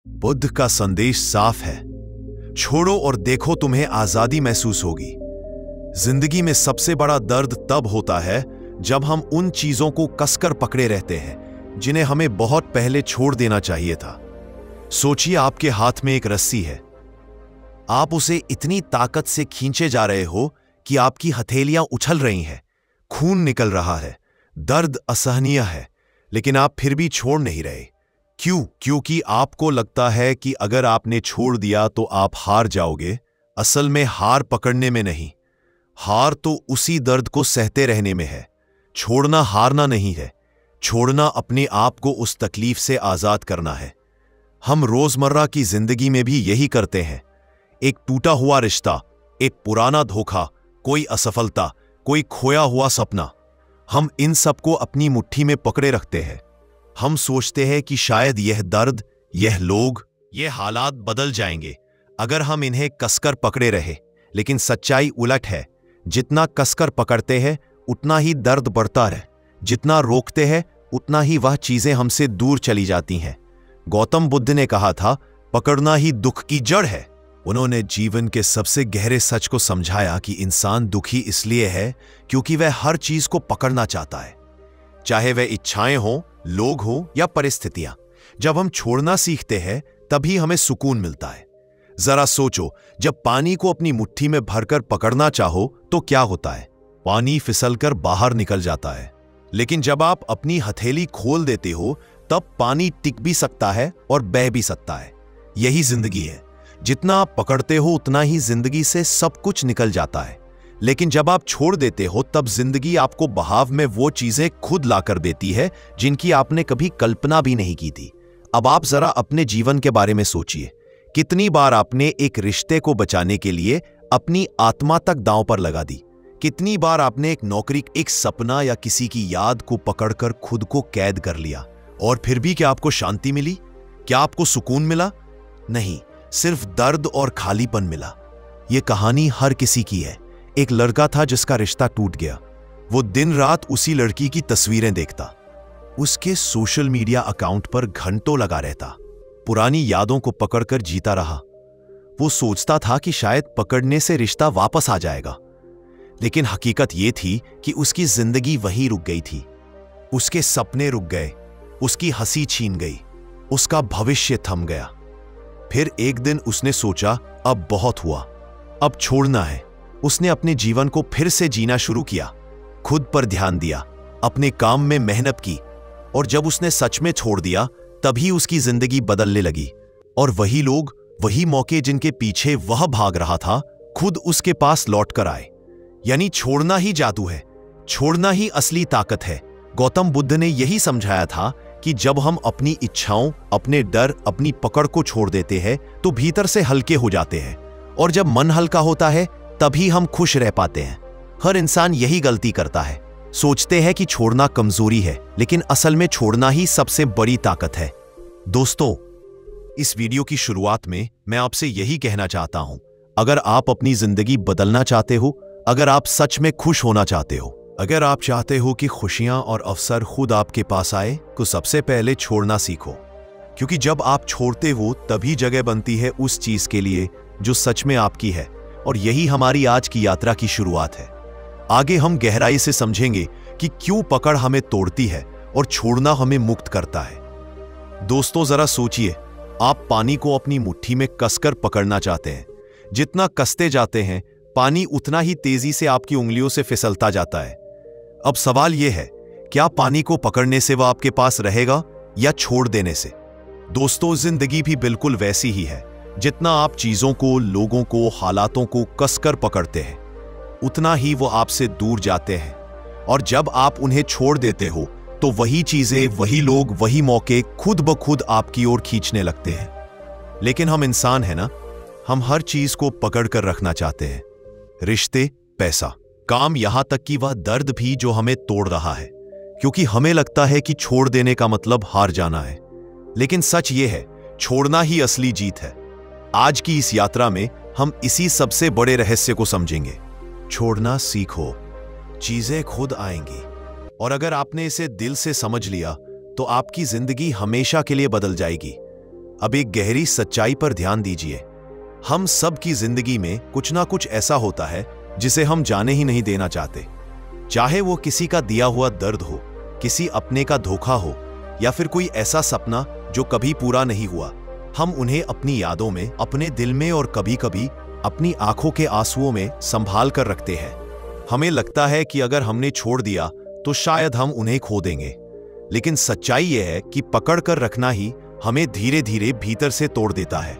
बुद्ध का संदेश साफ है, छोड़ो और देखो, तुम्हें आजादी महसूस होगी। जिंदगी में सबसे बड़ा दर्द तब होता है जब हम उन चीजों को कसकर पकड़े रहते हैं जिन्हें हमें बहुत पहले छोड़ देना चाहिए था। सोचिए, आपके हाथ में एक रस्सी है। आप उसे इतनी ताकत से खींचे जा रहे हो कि आपकी हथेलियां उछल रही हैं, खून निकल रहा है, दर्द असहनीय है, लेकिन आप फिर भी छोड़ नहीं रहे। क्यों? क्योंकि आपको लगता है कि अगर आपने छोड़ दिया तो आप हार जाओगे। असल में हार पकड़ने में नहीं, हार तो उसी दर्द को सहते रहने में है। छोड़ना हारना नहीं है, छोड़ना अपने आप को उस तकलीफ से आजाद करना है। हम रोजमर्रा की जिंदगी में भी यही करते हैं। एक टूटा हुआ रिश्ता, एक पुराना धोखा, कोई असफलता, कोई खोया हुआ सपना, हम इन सबको अपनी मुट्ठी में पकड़े रखते हैं। हम सोचते हैं कि शायद यह दर्द, यह लोग, यह हालात बदल जाएंगे अगर हम इन्हें कसकर पकड़े रहे। लेकिन सच्चाई उलट है। जितना कसकर पकड़ते हैं उतना ही दर्द बढ़ता है, जितना रोकते हैं उतना ही वह चीजें हमसे दूर चली जाती हैं। गौतम बुद्ध ने कहा था, पकड़ना ही दुख की जड़ है। उन्होंने जीवन के सबसे गहरे सच को समझाया कि इंसान दुखी इसलिए है क्योंकि वह हर चीज को पकड़ना चाहता है, चाहे वह इच्छाएं हो, लोग हो या परिस्थितियां। जब हम छोड़ना सीखते हैं तभी हमें सुकून मिलता है। जरा सोचो, जब पानी को अपनी मुट्ठी में भरकर पकड़ना चाहो तो क्या होता है? पानी फिसलकर बाहर निकल जाता है। लेकिन जब आप अपनी हथेली खोल देते हो तब पानी टिक भी सकता है और बह भी सकता है। यही जिंदगी है। जितना आप पकड़ते हो उतना ही जिंदगी से सब कुछ निकल जाता है। लेकिन जब आप छोड़ देते हो तब जिंदगी आपको बहाव में वो चीजें खुद लाकर देती है जिनकी आपने कभी कल्पना भी नहीं की थी। अब आप जरा अपने जीवन के बारे में सोचिए। कितनी बार आपने एक रिश्ते को बचाने के लिए अपनी आत्मा तक दांव पर लगा दी? कितनी बार आपने एक नौकरी, एक सपना या किसी की याद को पकड़कर खुद को कैद कर लिया? और फिर भी क्या आपको शांति मिली? क्या आपको सुकून मिला? नहीं, सिर्फ दर्द और खालीपन मिला। यह कहानी हर किसी की है। एक लड़का था जिसका रिश्ता टूट गया। वो दिन रात उसी लड़की की तस्वीरें देखता, उसके सोशल मीडिया अकाउंट पर घंटों लगा रहता, पुरानी यादों को पकड़कर जीता रहा। वो सोचता था कि शायद पकड़ने से रिश्ता वापस आ जाएगा, लेकिन हकीकत यह थी कि उसकी जिंदगी वहीं रुक गई थी। उसके सपने रुक गए, उसकी हंसी छीन गई, उसका भविष्य थम गया। फिर एक दिन उसने सोचा, अब बहुत हुआ, अब छोड़ना है। उसने अपने जीवन को फिर से जीना शुरू किया, खुद पर ध्यान दिया, अपने काम में मेहनत की, और जब उसने सच में छोड़ दिया तभी उसकी जिंदगी बदलने लगी। और वही लोग, वही मौके जिनके पीछे वह भाग रहा था, खुद उसके पास लौट कर आए। यानी छोड़ना ही जादू है, छोड़ना ही असली ताकत है। गौतम बुद्ध ने यही समझाया था कि जब हम अपनी इच्छाओं, अपने डर, अपनी पकड़ को छोड़ देते हैं तो भीतर से हल्के हो जाते हैं, और जब मन हल्का होता है तभी हम खुश रह पाते हैं। हर इंसान यही गलती करता है, सोचते हैं कि छोड़ना कमजोरी है, लेकिन असल में छोड़ना ही सबसे बड़ी ताकत है। दोस्तों, इस वीडियो की शुरुआत में मैं आपसे यही कहना चाहता हूं, अगर आप अपनी जिंदगी बदलना चाहते हो, अगर आप सच में खुश होना चाहते हो, अगर आप चाहते हो कि खुशियां और अवसर खुद आपके पास आए, तो सबसे पहले छोड़ना सीखो। क्योंकि जब आप छोड़ते हो तभी जगह बनती है उस चीज के लिए जो सच में आपकी है। और यही हमारी आज की यात्रा की शुरुआत है। आगे हम गहराई से समझेंगे कि क्यों पकड़ हमें तोड़ती है और छोड़ना हमें मुक्त करता है। दोस्तों, जरा सोचिए, आप पानी को अपनी मुट्ठी में कसकर पकड़ना चाहते हैं। जितना कसते जाते हैं पानी उतना ही तेजी से आपकी उंगलियों से फिसलता जाता है। अब सवाल यह है, क्या पानी को पकड़ने से वह आपके पास रहेगा या छोड़ देने से? दोस्तों, जिंदगी भी बिल्कुल वैसी ही है। जितना आप चीजों को, लोगों को, हालातों को कसकर पकड़ते हैं उतना ही वो आपसे दूर जाते हैं। और जब आप उन्हें छोड़ देते हो तो वही चीजें, वही लोग, वही मौके खुद ब खुद आपकी ओर खींचने लगते हैं। लेकिन हम इंसान हैं ना, हम हर चीज को पकड़ कर रखना चाहते हैं। रिश्ते, पैसा, काम, यहां तक कि वह दर्द भी जो हमें तोड़ रहा है, क्योंकि हमें लगता है कि छोड़ देने का मतलब हार जाना है। लेकिन सच ये है, छोड़ना ही असली जीत है। आज की इस यात्रा में हम इसी सबसे बड़े रहस्य को समझेंगे। छोड़ना सीखो, चीजें खुद आएंगी। और अगर आपने इसे दिल से समझ लिया तो आपकी जिंदगी हमेशा के लिए बदल जाएगी। अब एक गहरी सच्चाई पर ध्यान दीजिए। हम सब की जिंदगी में कुछ ना कुछ ऐसा होता है जिसे हम जाने ही नहीं देना चाहते। चाहे वो किसी का दिया हुआ दर्द हो, किसी अपने का धोखा हो, या फिर कोई ऐसा सपना जो कभी पूरा नहीं हुआ। हम उन्हें अपनी यादों में, अपने दिल में और कभी कभी अपनी आंखों के आंसुओं में संभाल कर रखते हैं। हमें लगता है कि अगर हमने छोड़ दिया तो शायद हम उन्हें खो देंगे, लेकिन सच्चाई यह है कि पकड़ कर रखना ही हमें धीरे धीरे भीतर से तोड़ देता है।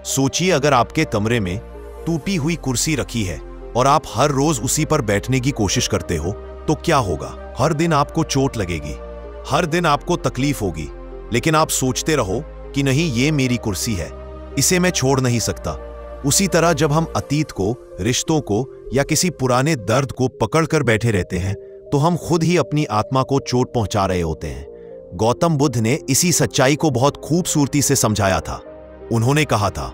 सोचिए, अगर आपके कमरे में टूटी हुई कुर्सी रखी है और आप हर रोज उसी पर बैठने की कोशिश करते हो, तो क्या होगा? हर दिन आपको चोट लगेगी, हर दिन आपको तकलीफ होगी, लेकिन आप सोचते रहो कि नहीं, ये मेरी कुर्सी है, इसे मैं छोड़ नहीं सकता। उसी तरह जब हम अतीत को, रिश्तों को या किसी पुराने दर्द को पकड़ कर बैठे रहते हैं, तो हम खुद ही अपनी आत्मा को चोट पहुंचा रहे होते हैं। गौतम बुद्ध ने इसी सच्चाई को बहुत खूबसूरती से समझाया था। उन्होंने कहा था,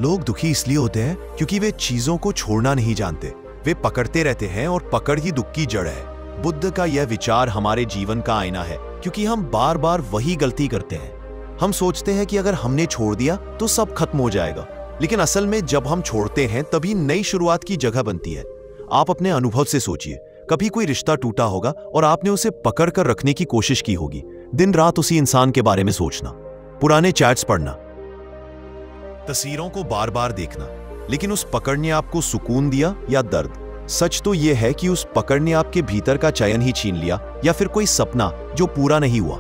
लोग दुखी इसलिए होते हैं क्योंकि वे चीजों को छोड़ना नहीं जानते। वे पकड़ते रहते हैं और पकड़ ही दुख की जड़ है। बुद्ध का यह विचार हमारे जीवन का आईना है, क्योंकि हम बार बार वही गलती करते हैं। हम सोचते हैं कि अगर हमने छोड़ दिया तो सब खत्म हो जाएगा, लेकिन असल में जब हम छोड़ते हैं तभी नई शुरुआत की जगह बनती है। आप अपने अनुभव से सोचिए, कभी कोई रिश्ता टूटा होगा और आपने उसे पकड़ कर रखने की कोशिश की होगी। दिन रात उसी इंसान के बारे में सोचना, पुराने चैट्स पढ़ना, तस्वीरों को बार बार देखना, लेकिन उस पकड़ ने आपको सुकून दिया या दर्द? सच तो यह है कि उस पकड़ ने आपके भीतर का चयन ही छीन लिया, या फिर कोई सपना जो पूरा नहीं हुआ।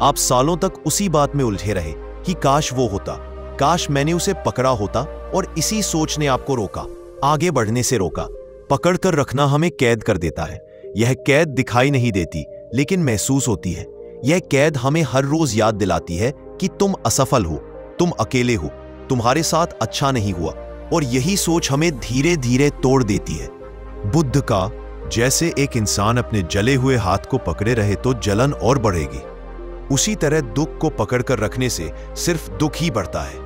आप सालों तक उसी बात में उलझे रहे कि काश वो होता, काश मैंने उसे पकड़ा होता, और इसी सोच ने आपको रोका, आगे बढ़ने से रोका। पकड़ कर रखना हमें कैद कर देता है। यह कैद दिखाई नहीं देती, लेकिन महसूस होती है। यह कैद हमें हर रोज याद दिलाती है कि तुम असफल हो, तुम अकेले हो, तुम्हारे साथ अच्छा नहीं हुआ, और यही सोच हमें धीरे धीरे तोड़ देती है। बुद्ध का जैसे एक इंसान अपने जले हुए हाथ को पकड़े रहे तो जलन और बढ़ेगी, उसी तरह दुख को पकड़कर रखने से सिर्फ दुख ही बढ़ता है।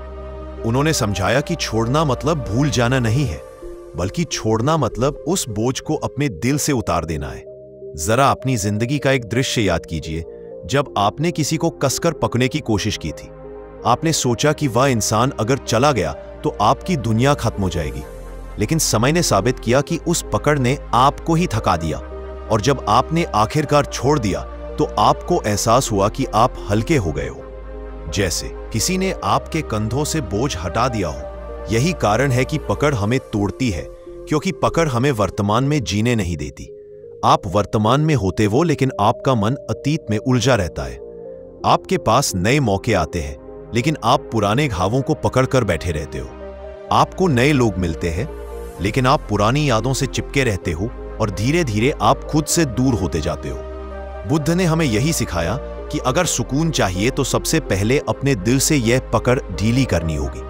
उन्होंने समझाया कि छोड़ना मतलब भूल जाना नहीं है, बल्कि छोड़ना मतलब उस बोझ को अपने दिल से उतार देना है। जरा अपनी जिंदगी का एक दृश्य याद कीजिए, जब आपने किसी को कसकर पकड़ने की कोशिश की थी। आपने सोचा कि वह इंसान अगर चला गया तो आपकी दुनिया खत्म हो जाएगी, लेकिन समय ने साबित किया कि उस पकड़ ने आपको ही थका दिया, और जब आपने आखिरकार छोड़ दिया तो आपको एहसास हुआ कि आप हल्के हो गए हो, जैसे किसी ने आपके कंधों से बोझ हटा दिया हो। यही कारण है कि पकड़ हमें तोड़ती है, क्योंकि पकड़ हमें वर्तमान में जीने नहीं देती। आप वर्तमान में होते हो, लेकिन आपका मन अतीत में उलझा रहता है। आपके पास नए मौके आते हैं, लेकिन आप पुराने घावों को पकड़कर बैठे रहते हो। आपको नए लोग मिलते हैं, लेकिन आप पुरानी यादों से चिपके रहते हो, और धीरे धीरे आप खुद से दूर होते जाते हो। बुद्ध ने हमें यही सिखाया कि अगर सुकून चाहिए तो सबसे पहले अपने दिल से यह पकड़ ढीली करनी होगी,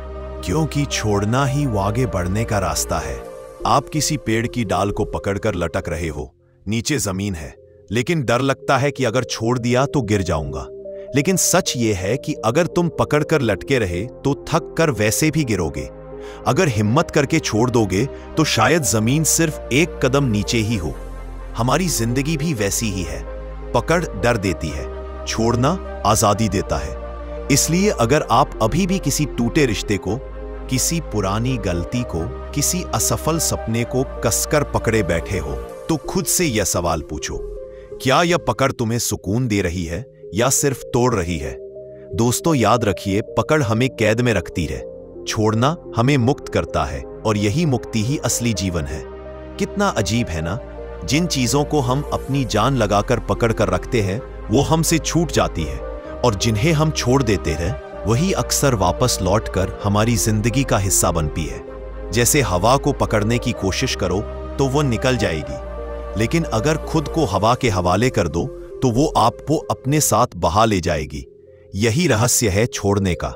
क्योंकि छोड़ना ही आगे बढ़ने का रास्ता है। आप किसी पेड़ की डाल को पकड़कर लटक रहे हो, नीचे जमीन है, लेकिन डर लगता है कि अगर छोड़ दिया तो गिर जाऊंगा। लेकिन सच ये है कि अगर तुम पकड़कर लटके रहे तो थक कर वैसे भी गिरोगे। अगर हिम्मत करके छोड़ दोगे तो शायद जमीन सिर्फ एक कदम नीचे ही हो। हमारी जिंदगी भी वैसी ही है। पकड़ डर देती है, छोड़ना आजादी देता है। इसलिए अगर आप अभी भी किसी टूटे रिश्ते को, किसी पुरानी गलती को, किसी असफल सपने को कसकर पकड़े बैठे हो, तो खुद से यह सवाल पूछो, क्या यह पकड़ तुम्हें सुकून दे रही है या सिर्फ तोड़ रही है? दोस्तों, याद रखिए, पकड़ हमें कैद में रखती है, छोड़ना हमें मुक्त करता है, और यही मुक्ति ही असली जीवन है। कितना अजीब है ना, जिन चीजों को हम अपनी जान लगाकर पकड़ कर रखते हैं वो हमसे छूट जाती है, और जिन्हें हम छोड़ देते हैं वही अक्सर वापस लौटकर हमारी जिंदगी का हिस्सा बनती है। जैसे हवा को पकड़ने की कोशिश करो तो वो निकल जाएगी, लेकिन अगर खुद को हवा के हवाले कर दो तो वो आपको अपने साथ बहा ले जाएगी। यही रहस्य है छोड़ने का।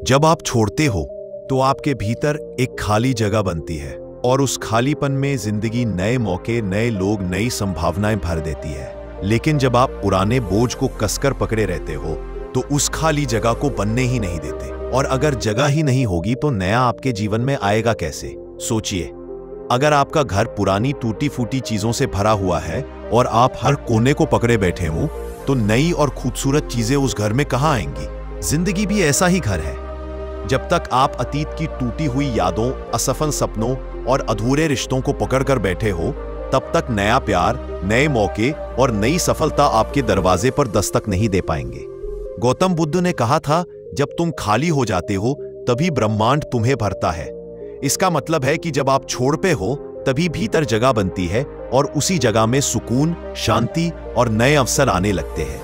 जब आप छोड़ते हो तो आपके भीतर एक खाली जगह बनती है, और उस खालीपन में जिंदगी नए मौके, नए लोग, नई संभावनाएं भर देती है। लेकिन जब आप पुराने बोझ को कसकर पकड़े रहते हो तो उस खाली जगह को बनने ही नहीं देते, और अगर जगह ही नहीं होगी तो नया आपके जीवन में आएगा कैसे? सोचिए, अगर आपका घर पुरानी टूटी फूटी चीजों से भरा हुआ है और आप हर कोने को पकड़े बैठे हो, तो नई और खूबसूरत चीजें उस घर में कहां आएंगी? जिंदगी भी ऐसा ही घर है। जब तक आप अतीत की टूटी हुई यादों, असफल सपनों और अधूरे रिश्तों को पकड़कर बैठे हो, तब तक नया प्यार, नए मौके और नई सफलता आपके दरवाजे पर दस्तक नहीं दे पाएंगे। गौतम बुद्ध ने कहा था, जब तुम खाली हो जाते हो तभी ब्रह्मांड तुम्हें भरता है। इसका मतलब है कि जब आप छोड़ पे हो तभी भीतर जगह बनती है और उसी जगह में सुकून, शांति और नए अवसर आने लगते हैं।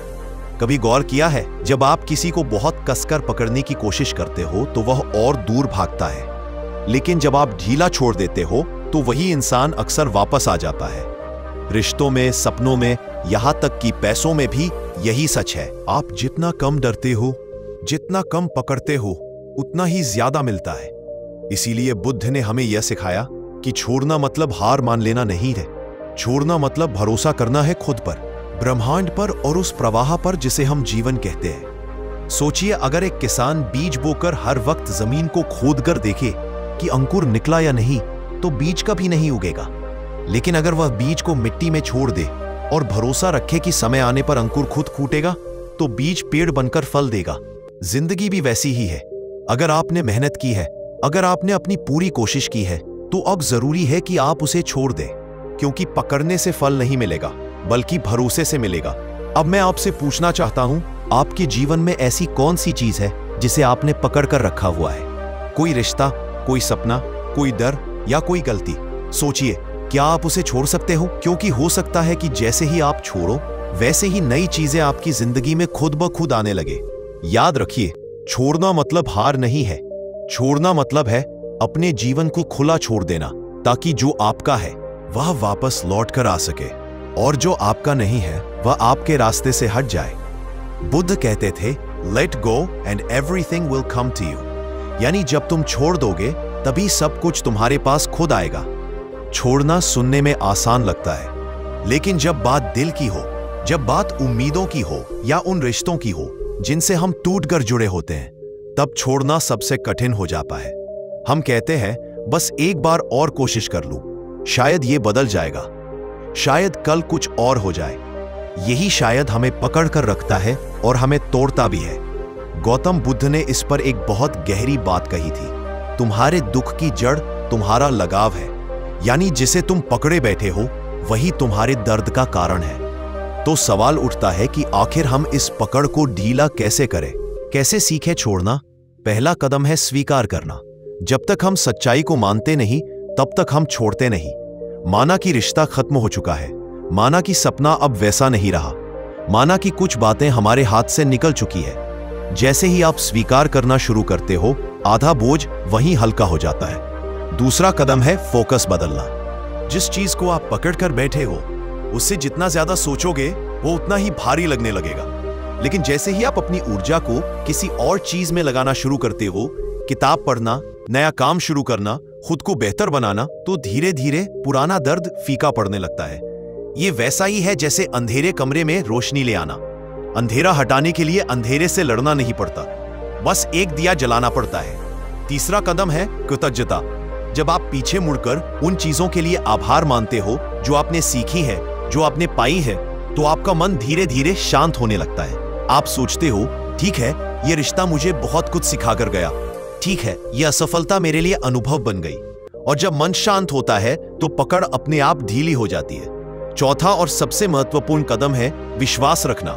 कभी गौर किया है, जब आप किसी को बहुत कसकर पकड़ने की कोशिश करते हो तो वह और दूर भागता है, लेकिन जब आप ढीला छोड़ देते हो तो वही इंसान अक्सर वापस आ जाता है। रिश्तों में, सपनों में, यहां तक कि पैसों में भी यही सच है। आप जितना कम डरते हो, जितना कम पकड़ते हो, उतना ही ज्यादा मिलता है। इसीलिए बुद्ध ने हमें यह सिखाया कि छोड़ना मतलब हार मान लेना नहीं है। छोड़ना मतलब भरोसा करना है खुद पर, ब्रह्मांड पर और उस प्रवाह पर जिसे हम जीवन कहते हैं। सोचिए, अगर एक किसान बीज बोकर हर वक्त जमीन को खोदकर देखे कि अंकुर निकला या नहीं, तो बीज कभी नहीं उगेगा। लेकिन अगर वह बीज को मिट्टी में छोड़ दे और भरोसा रखे कि समय आने पर अंकुर खुद फूटेगा, तो बीज पेड़ बनकर फल देगा। जिंदगी भी वैसी ही है। अगर आपने मेहनत की है, अगर आपने अपनी पूरी कोशिश की है, तो अब जरूरी है कि आप उसे छोड़ दें, क्योंकि पकड़ने से फल नहीं मिलेगा, बल्कि भरोसे से मिलेगा। अब मैं आपसे पूछना चाहता हूं, आपके जीवन में ऐसी कौन सी चीज है जिसे आपने पकड़ कर रखा हुआ है? कोई रिश्ता, कोई सपना, कोई डर या कोई गलती? सोचिए, क्या आप उसे छोड़ सकते हो? क्योंकि हो सकता है कि जैसे ही आप छोड़ो, वैसे ही नई चीजें आपकी जिंदगी में खुद ब खुद आने लगे। याद रखिए, छोड़ना मतलब हार नहीं है। छोड़ना मतलब है अपने जीवन को खुला छोड़ देना, ताकि जो आपका है वह वापस लौट कर आ सके और जो आपका नहीं है वह आपके रास्ते से हट जाए। बुद्ध कहते थे, let go and everything will come to you, यानी जब तुम छोड़ दोगे तभी सब कुछ तुम्हारे पास खुद आएगा। छोड़ना सुनने में आसान लगता है, लेकिन जब बात दिल की हो, जब बात उम्मीदों की हो या उन रिश्तों की हो जिनसे हम टूटकर जुड़े होते हैं, तब छोड़ना सबसे कठिन हो जाता है। हम कहते हैं, बस एक बार और कोशिश कर लूं, शायद ये बदल जाएगा, शायद कल कुछ और हो जाए। यही शायद हमें पकड़ कर रखता है और हमें तोड़ता भी है। गौतम बुद्ध ने इस पर एक बहुत गहरी बात कही थी, तुम्हारे दुख की जड़ तुम्हारा लगाव है, यानी जिसे तुम पकड़े बैठे हो वही तुम्हारे दर्द का कारण है। तो सवाल उठता है कि आखिर हम इस पकड़ को ढीला कैसे करें, कैसे सीखें छोड़ना? पहला कदम है स्वीकार करना। जब तक हम सच्चाई को मानते नहीं, तब तक हम छोड़ते नहीं। माना कि रिश्ता खत्म हो चुका है, माना कि सपना अब वैसा नहीं रहा, माना कि कुछ बातें हमारे हाथ से निकल चुकी है। जैसे ही आप स्वीकार करना शुरू करते हो, आधा बोझ वहीं हल्का हो जाता है। दूसरा कदम है फोकस बदलना। जिस चीज को आप पकड़ कर बैठे हो, उससे जितना ज्यादा सोचोगे वो उतना ही भारी लगने लगेगा। लेकिन जैसे ही आप अपनी ऊर्जा को किसी और चीज में लगाना शुरू करते हो, किताब पढ़ना, नया काम शुरू करना, खुद को बेहतर बनाना, तो धीरे धीरे पुराना दर्द फीका पड़ने लगता है। ये वैसा ही है जैसे अंधेरे कमरे में रोशनी ले आना। अंधेरा हटाने के लिए अंधेरे से लड़ना नहीं पड़ता, बस एक दिया जलाना पड़ता है। तीसरा कदम है कृतज्ञता। जब आप पीछे मुड़कर उन चीजों के लिए आभार मानते हो जो आपने सीखी है, जो आपने पाई है, तो आपका मन धीरे धीरे शांत होने लगता है। आप सोचते हो, ठीक है, ये रिश्ता मुझे बहुत कुछ सिखा कर गया, ठीक है, यह असफलता मेरे लिए अनुभव बन गई। और जब मन शांत होता है तो पकड़ अपने आप ढीली हो जाती है। चौथा और सबसे महत्वपूर्ण कदम है विश्वास रखना।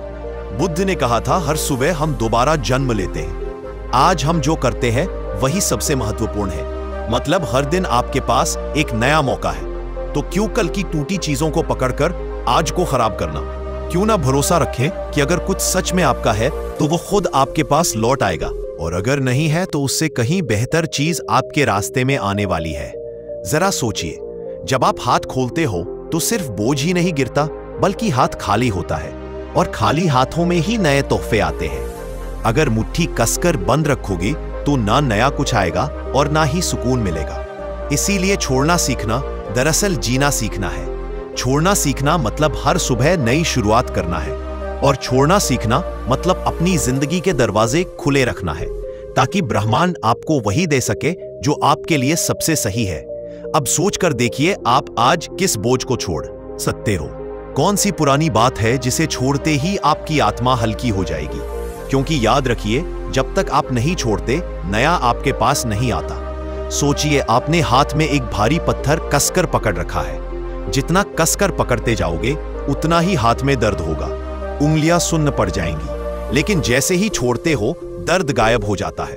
बुद्ध ने कहा था, हर सुबह हम दोबारा जन्म लेते हैं। आज हम जो करते हैं वही सबसे महत्वपूर्ण है। मतलब हर दिन आपके पास एक नया मौका है। तो क्यों कल की टूटी चीजों को पकड़कर आज को खराब करना? क्यों ना भरोसा रखें कि अगर कुछ सच में आपका है तो वो खुद आपके पास लौट आएगा, और अगर नहीं है तो उससे कहीं बेहतर चीज आपके रास्ते में आने वाली है। जरा सोचिए, जब आप हाथ खोलते हो तो सिर्फ बोझ ही नहीं गिरता, बल्कि हाथ खाली होता है, और खाली हाथों में ही नए तोहफे आते हैं। अगर मुट्ठी कसकर बंद रखोगे तो ना नया कुछ आएगा और ना ही सुकून मिलेगा। इसीलिए छोड़ना सीखना दरअसल जीना सीखना है। छोड़ना सीखना मतलब हर सुबह नई शुरुआत करना है, और छोड़ना सीखना मतलब अपनी जिंदगी के दरवाजे खुले रखना है, ताकि ब्रह्मांड आपको वही दे सके जो आपके लिए सबसे सही है। अब सोच कर देखिए, आप आज किस बोझ को छोड़ सकते हो? कौन सी पुरानी बात है जिसे छोड़ते ही आपकी आत्मा हल्की हो जाएगी? क्योंकि याद रखिए, जब तक आप नहीं छोड़ते, नया आपके पास नहीं आता। सोचिए, आपने हाथ में एक भारी पत्थर कसकर पकड़ रखा है। जितना कसकर पकड़ते जाओगे, उतना ही हाथ में दर्द होगा, उंगलियां सुन्न पड़ जाएंगी। लेकिन जैसे ही छोड़ते हो, दर्द गायब हो जाता है।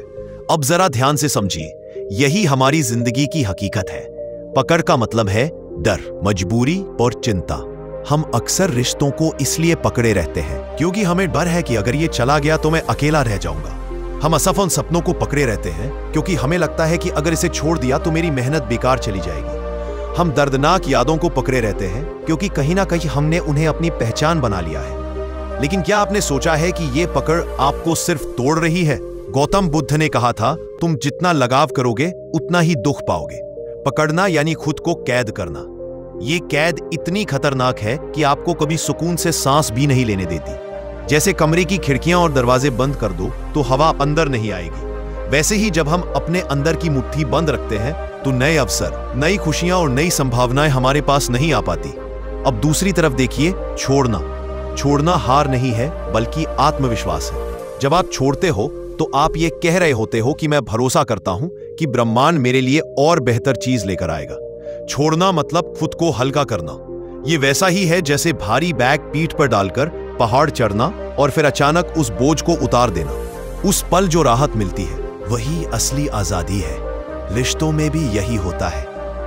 अब जरा ध्यान से समझिए, यही हमारी जिंदगी की हकीकत है। पकड़ का मतलब है डर, मजबूरी और चिंता। हम अक्सर रिश्तों को इसलिए पकड़े रहते हैं क्योंकि हमें डर है कि अगर ये चला गया तो मैं अकेला रह जाऊंगा। हम असफल सपनों को पकड़े रहते हैं क्योंकि हमें लगता है कि अगर इसे छोड़ दिया तो मेरी मेहनत बेकार चली जाएगी। हम दर्दनाक यादों को पकड़े रहते हैं क्योंकि कहीं ना कहीं हमने उन्हें अपनी पहचान बना लिया है। लेकिन क्या आपने सोचा है कि यह पकड़ आपको सिर्फ तोड़ रही है? गौतम बुद्ध ने कहा था, तुम जितना लगाव करोगे उतना ही दुख पाओगे। पकड़ना यानी खुद को कैद करना। ये कैद इतनी खतरनाक है कि आपको कभी सुकून से सांस भी नहीं लेने देती। जैसे कमरे की खिड़कियां और दरवाजे बंद कर दो तो हवा अंदर नहीं आएगी, वैसे ही जब हम अपने अंदर की मुट्ठी बंद रखते हैं तो नए अवसर, नई खुशियां और नई संभावनाएं हमारे पास नहीं आ पाती। अब दूसरी तरफ देखिए, छोड़ना हार नहीं है बल्कि आत्मविश्वास है। जब आप छोड़ते हो तो आप ये कह रहे होते हो कि मैं भरोसा करता हूं कि ब्रह्मांड मेरे लिए और बेहतर चीज लेकर आएगा। छोड़ना मतलब खुद को हल्का करना। ये वैसा ही है जैसे भारी बैग पीठ पर डालकर पहाड़ चढ़ना और फिर अचानक उस बोझ को उतार देना। उस पल जो राहत मिलती है, वही असली आजादी है। रिश्तों में भी यही होता है।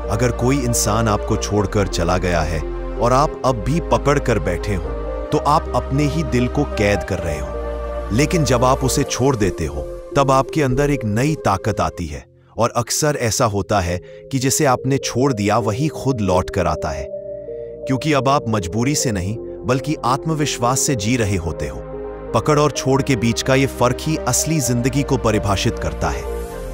अगर कोई इंसान आपको छोड़कर चला गया है और आप अब भी पकड़ कर बैठे हो, तो आप अपने ही दिल को कैद कर रहे हो। लेकिन जब आप उसे छोड़ देते हो, तब आपके अंदर एक नई ताकत आती है। और अक्सर ऐसा होता है कि जिसे आपने छोड़ दिया वही खुद लौट कर आता है, क्योंकि अब आप मजबूरी से नहीं बल्कि आत्मविश्वास से जी रहे होते हो। पकड़ और छोड़ के बीच का ये फर्क ही असली जिंदगी को परिभाषित करता है।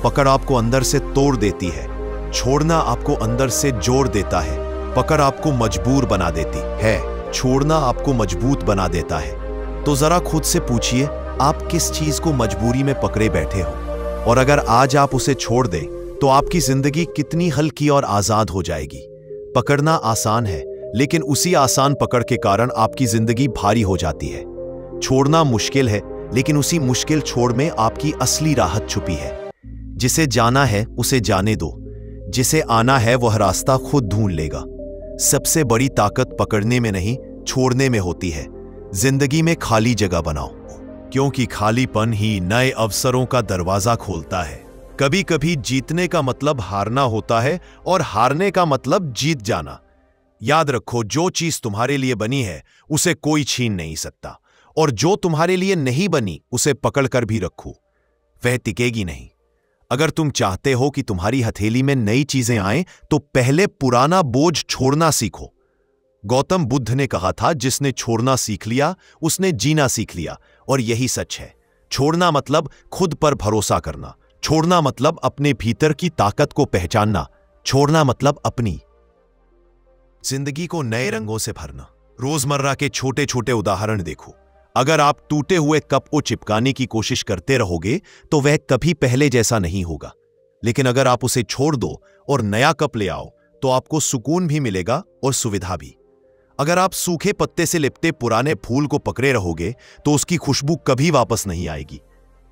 पकड़ आपको अंदर से तोड़ देती है, छोड़ना आपको अंदर से जोड़ देता है। पकड़ आपको मजबूर बना देती है, छोड़ना आपको मजबूत बना देता है। तो जरा खुद से पूछिए, आप किस चीज को मजबूरी में पकड़े बैठे हो? और अगर आज आप उसे छोड़ दें तो आपकी जिंदगी कितनी हल्की और आजाद हो जाएगी। पकड़ना आसान है, लेकिन उसी आसान पकड़ के कारण आपकी जिंदगी भारी हो जाती है। छोड़ना मुश्किल है, लेकिन उसी मुश्किल छोड़ में आपकी असली राहत छुपी है। जिसे जाना है उसे जाने दो, जिसे आना है वह रास्ता खुद ढूंढ लेगा। सबसे बड़ी ताकत पकड़ने में नहीं, छोड़ने में होती है। जिंदगी में खाली जगह बनाओ, क्योंकि खालीपन ही नए अवसरों का दरवाजा खोलता है। कभी कभी जीतने का मतलब हारना होता है और हारने का मतलब जीत जाना। याद रखो, जो चीज तुम्हारे लिए बनी है उसे कोई छीन नहीं सकता, और जो तुम्हारे लिए नहीं बनी उसे पकड़कर भी रखो, वह टिकेगी नहीं। अगर तुम चाहते हो कि तुम्हारी हथेली में नई चीजें आएं, तो पहले पुराना बोझ छोड़ना सीखो। गौतम बुद्ध ने कहा था, जिसने छोड़ना सीख लिया उसने जीना सीख लिया। और यही सच है। छोड़ना मतलब खुद पर भरोसा करना, छोड़ना मतलब अपने भीतर की ताकत को पहचानना, छोड़ना मतलब अपनी जिंदगी को नए रंगों से भरना। रोजमर्रा के छोटे छोटे उदाहरण देखो। अगर आप टूटे हुए कप को चिपकाने की कोशिश करते रहोगे तो वह कभी पहले जैसा नहीं होगा। लेकिन अगर आप उसे छोड़ दो और नया कप ले आओ तो आपको सुकून भी मिलेगा और सुविधा भी। अगर आप सूखे पत्ते से लिपटे पुराने फूल को पकड़े रहोगे तो उसकी खुशबू कभी वापस नहीं आएगी।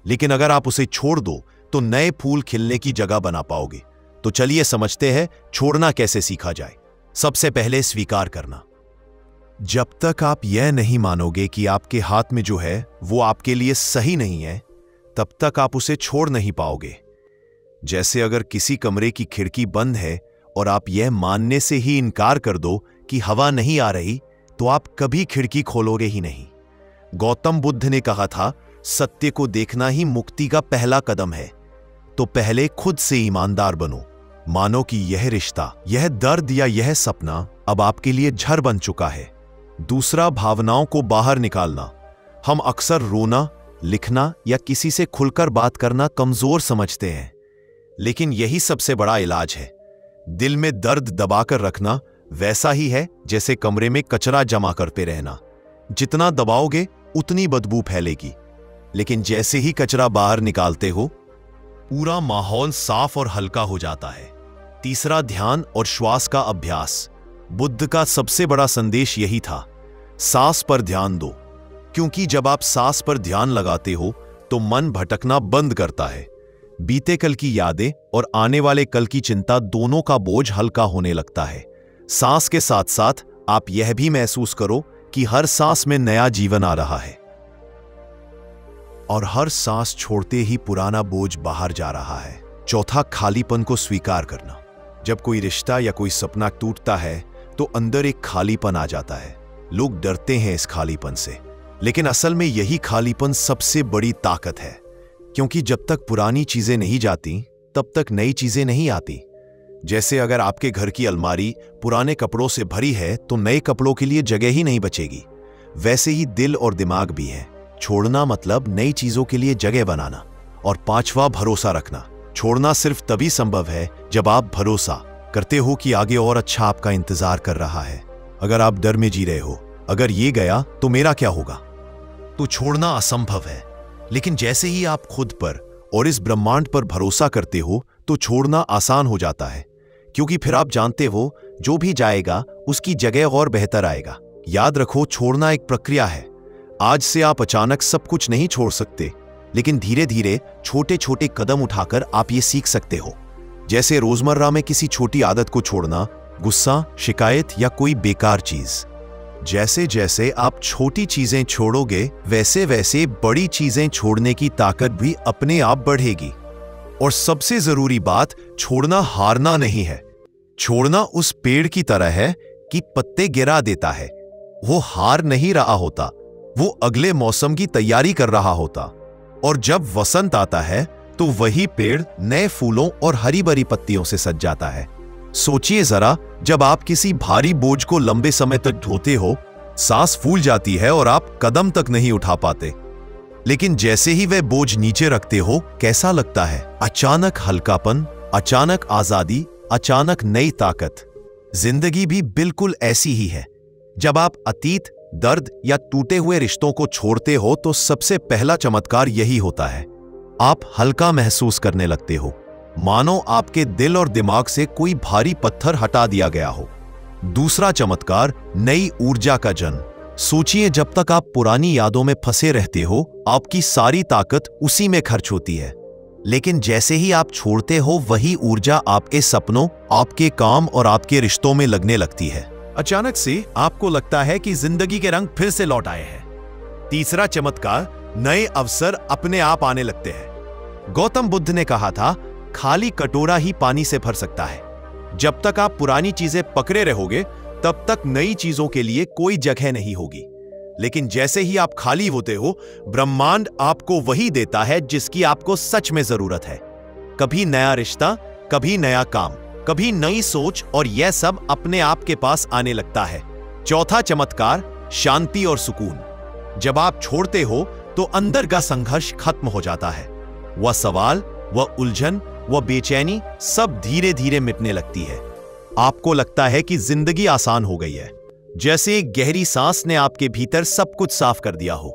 लेकिन अगर आप उसे छोड़ दो तो नए फूल खिलने की जगह बना पाओगे। तो चलिए समझते हैं छोड़ना कैसे सीखा जाए। सबसे पहले स्वीकार करना। जब तक आप यह नहीं मानोगे कि आपके हाथ में जो है वो आपके लिए सही नहीं है, तब तक आप उसे छोड़ नहीं पाओगे। जैसे अगर किसी कमरे की खिड़की बंद है और आप यह मानने से ही इनकार कर दो कि हवा नहीं आ रही, तो आप कभी खिड़की खोलोगे ही नहीं। गौतम बुद्ध ने कहा था, सत्य को देखना ही मुक्ति का पहला कदम है। तो पहले खुद से ईमानदार बनो। मानो कि यह रिश्ता, यह दर्द या यह सपना अब आपके लिए झर बन चुका है। दूसरा, भावनाओं को बाहर निकालना। हम अक्सर रोना, लिखना या किसी से खुलकर बात करना कमजोर समझते हैं, लेकिन यही सबसे बड़ा इलाज है। दिल में दर्द दबाकर रखना वैसा ही है जैसे कमरे में कचरा जमा करते रहना। जितना दबाओगे उतनी बदबू फैलेगी, लेकिन जैसे ही कचरा बाहर निकालते हो, पूरा माहौल साफ और हल्का हो जाता है। तीसरा, ध्यान और श्वास का अभ्यास। बुद्ध का सबसे बड़ा संदेश यही था, सांस पर ध्यान दो, क्योंकि जब आप सांस पर ध्यान लगाते हो तो मन भटकना बंद करता है। बीते कल की यादें और आने वाले कल की चिंता दोनों का बोझ हल्का होने लगता है। सांस के साथ साथ आप यह भी महसूस करो कि हर सांस में नया जीवन आ रहा है और हर सांस छोड़ते ही पुराना बोझ बाहर जा रहा है। चौथा, खालीपन को स्वीकार करना। जब कोई रिश्ता या कोई सपना टूटता है तो अंदर एक खालीपन आ जाता है। लोग डरते हैं इस खालीपन से, लेकिन असल में यही खालीपन सबसे बड़ी ताकत है, क्योंकि जब तक पुरानी चीजें नहीं जाती तब तक नई चीजें नहीं आती। जैसे अगर आपके घर की अलमारी पुराने कपड़ों से भरी है तो नए कपड़ों के लिए जगह ही नहीं बचेगी। वैसे ही दिल और दिमाग भी है। छोड़ना मतलब नई चीजों के लिए जगह बनाना। और पांचवा, भरोसा रखना। छोड़ना सिर्फ तभी संभव है जब आप भरोसा करते हो कि आगे और अच्छा आपका इंतजार कर रहा है। अगर आप डर में जी रहे हो, अगर ये गया तो मेरा क्या होगा, तो छोड़ना असंभव है। लेकिन जैसे ही आप खुद पर और इस ब्रह्मांड पर भरोसा करते हो तो छोड़ना आसान हो जाता है, क्योंकि फिर आप जानते हो जो भी जाएगा उसकी जगह और बेहतर आएगा। याद रखो, छोड़ना एक प्रक्रिया है। आज से आप अचानक सब कुछ नहीं छोड़ सकते, लेकिन धीरे धीरे छोटे छोटे कदम उठाकर आप ये सीख सकते हो। जैसे रोजमर्रा में किसी छोटी आदत को छोड़ना, गुस्सा, शिकायत या कोई बेकार चीज। जैसे जैसे आप छोटी चीजें छोड़ोगे वैसे वैसे बड़ी चीजें छोड़ने की ताकत भी अपने आप बढ़ेगी। और सबसे जरूरी बात, छोड़ना हारना नहीं है। छोड़ना उस पेड़ की तरह है कि पत्ते गिरा देता है। वो हार नहीं रहा होता, वो अगले मौसम की तैयारी कर रहा होता। और जब वसंत आता है तो वही पेड़ नए फूलों और हरी भरी पत्तियों से सज जाता है। सोचिए जरा, जब आप किसी भारी बोझ को लंबे समय तक ढोते हो, सांस फूल जाती है और आप कदम तक नहीं उठा पाते। लेकिन जैसे ही वह बोझ नीचे रखते हो, कैसा लगता है? अचानक हल्कापन, अचानक आजादी, अचानक नई ताकत। जिंदगी भी बिल्कुल ऐसी ही है। जब आप अतीत, दर्द या टूटे हुए रिश्तों को छोड़ते हो तो सबसे पहला चमत्कार यही होता है। आप हल्का महसूस करने लगते हो, मानो आपके दिल और दिमाग से कोई भारी पत्थर हटा दिया गया हो। दूसरा चमत्कार, नई ऊर्जा का जन्म। सोचिए, जब तक आप पुरानी यादों में फंसे रहते हो, आपकी सारी ताकत उसी में खर्च होती है। लेकिन जैसे ही आप छोड़ते हो, वही ऊर्जा आपके सपनों, आपके काम और आपके रिश्तों में लगने लगती है। अचानक से आपको लगता है कि जिंदगी के रंग फिर से लौट आए हैं। तीसरा चमत्कार, नए अवसर अपने आप आने लगते हैं। गौतम बुद्ध ने कहा था, खाली कटोरा ही पानी से भर सकता है। जब तक आप पुरानी चीजें पकड़े रहोगे तब तक नई चीजों के लिए कोई जगह नहीं होगी। लेकिन जैसे ही आप खाली होते हो, ब्रह्मांड आपको वही देता है जिसकी आपको सच में जरूरत है। कभी नया रिश्ता, कभी नया काम, कभी नई सोच, और यह सब अपने आप के पास आने लगता है। चौथा चमत्कार, शांति और सुकून। जब आप छोड़ते हो तो अंदर का संघर्ष खत्म हो जाता है। वह सवाल, वह उलझन, वह बेचैनी सब धीरे धीरे मिटने लगती है। आपको लगता है कि जिंदगी आसान हो गई है, जैसे एक गहरी सांस ने आपके भीतर सब कुछ साफ कर दिया हो।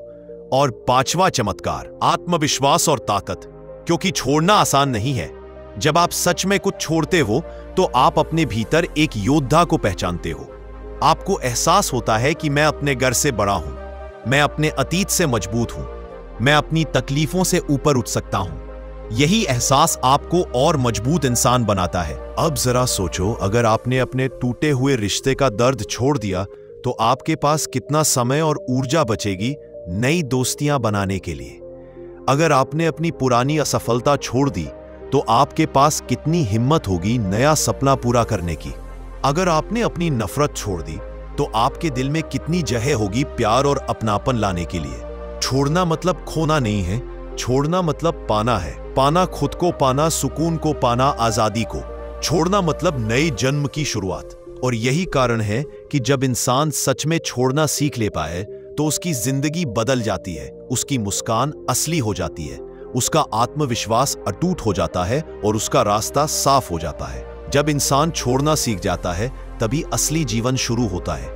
और पांचवा चमत्कार, आत्मविश्वास और ताकत। क्योंकि छोड़ना आसान नहीं है। जब आप सच में कुछ छोड़ते हो तो आप अपने भीतर एक योद्धा को पहचानते हो। आपको एहसास होता है कि मैं अपने घर से बड़ा हूं, मैं अपने अतीत से मजबूत हूं, मैं अपनी तकलीफों से ऊपर उठ सकता हूं। यही एहसास आपको और मजबूत इंसान बनाता है। अब जरा सोचो, अगर आपने अपने टूटे हुए रिश्ते का दर्द छोड़ दिया तो आपके पास कितना समय और ऊर्जा बचेगी नई दोस्तियां बनाने के लिए। अगर आपने अपनी पुरानी असफलता छोड़ दी तो आपके पास कितनी हिम्मत होगी नया सपना पूरा करने की। अगर आपने अपनी नफरत छोड़ दी तो आपके दिल में कितनी जगह होगी प्यार और अपनापन लाने के लिए। छोड़ना मतलब खोना नहीं है, छोड़ना मतलब पाना है। पाना खुद को पाना, सुकून को पाना, आजादी को। छोड़ना मतलब नए जन्म की शुरुआत। और यही कारण है कि जब इंसान सच में छोड़ना सीख ले पाए तो उसकी जिंदगी बदल जाती है, उसकी मुस्कान असली हो जाती है, उसका आत्मविश्वास अटूट हो जाता है और उसका रास्ता साफ हो जाता है। जब इंसान छोड़ना सीख जाता है तभी असली जीवन शुरू होता है,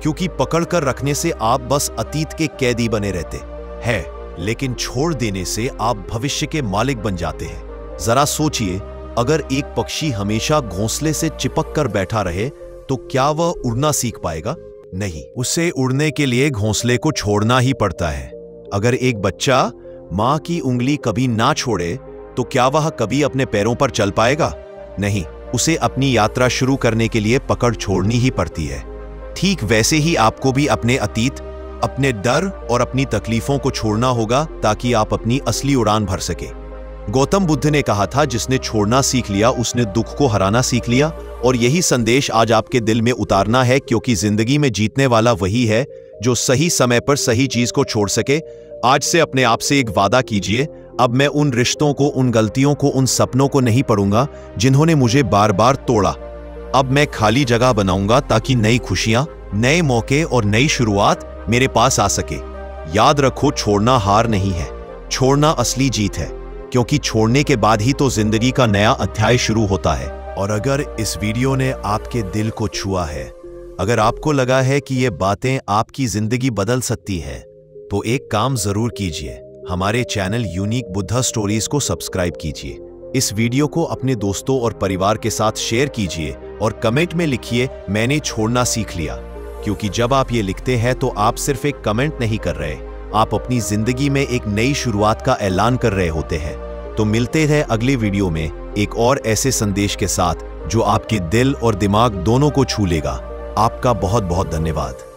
क्योंकि पकड़ कर रखने से आप बस अतीत के कैदी बने रहते हैं, लेकिन छोड़ देने से आप भविष्य के मालिक बन जाते हैं। जरा सोचिए, अगर एक पक्षी हमेशा घोंसले से चिपक कर बैठा रहे तो क्या वह उड़ना सीख पाएगा? नहीं, उसे उड़ने के लिए घोंसले को छोड़ना ही पड़ता है। अगर एक बच्चा माँ की उंगली कभी ना छोड़े तो क्या वह कभी अपने पैरों पर चल पाएगा? नहीं, उसे अपनी यात्रा शुरू करने के लिए पकड़ छोड़नी ही पड़ती है। ठीक वैसे ही आपको भी अपने अतीत, अपने डर और अपनी तकलीफों को छोड़ना होगा ताकि आप अपनी असली उड़ान भर सके। गौतम बुद्ध ने कहा था, जिसने छोड़ना सीख लिया उसने दुख को हराना सीख लिया। और यही संदेश आज आपके दिल में उतारना है, क्योंकि जिंदगी में जीतने वाला वही है जो सही समय पर सही चीज को छोड़ सके। आज से अपने आप से एक वादा कीजिए, अब मैं उन रिश्तों को, उन गलतियों को, उन सपनों को नहीं पढ़ूंगा जिन्होंने मुझे बार बार तोड़ा। अब मैं खाली जगह बनाऊंगा ताकि नई खुशियां, नए मौके और नई शुरुआत मेरे पास आ सके। याद रखो, छोड़ना हार नहीं है, छोड़ना असली जीत है, क्योंकि छोड़ने के बाद ही तो जिंदगी का नया अध्याय शुरू होता है। और अगर इस वीडियो ने आपके दिल को छुआ है, अगर आपको लगा है कि ये बातें आपकी जिंदगी बदल सकती हैं, तो एक काम जरूर कीजिए, हमारे चैनल यूनिक बुद्धा स्टोरीज को सब्सक्राइब कीजिए। इस वीडियो को अपने दोस्तों और परिवार के साथ शेयर कीजिए और कमेंट में लिखिए, मैंने छोड़ना सीख लिया। क्योंकि जब आप ये लिखते हैं तो आप सिर्फ एक कमेंट नहीं कर रहे, आप अपनी जिंदगी में एक नई शुरुआत का ऐलान कर रहे होते हैं। तो मिलते हैं अगले वीडियो में एक और ऐसे संदेश के साथ जो आपके दिल और दिमाग दोनों को छू लेगा। आपका बहुत बहुत धन्यवाद।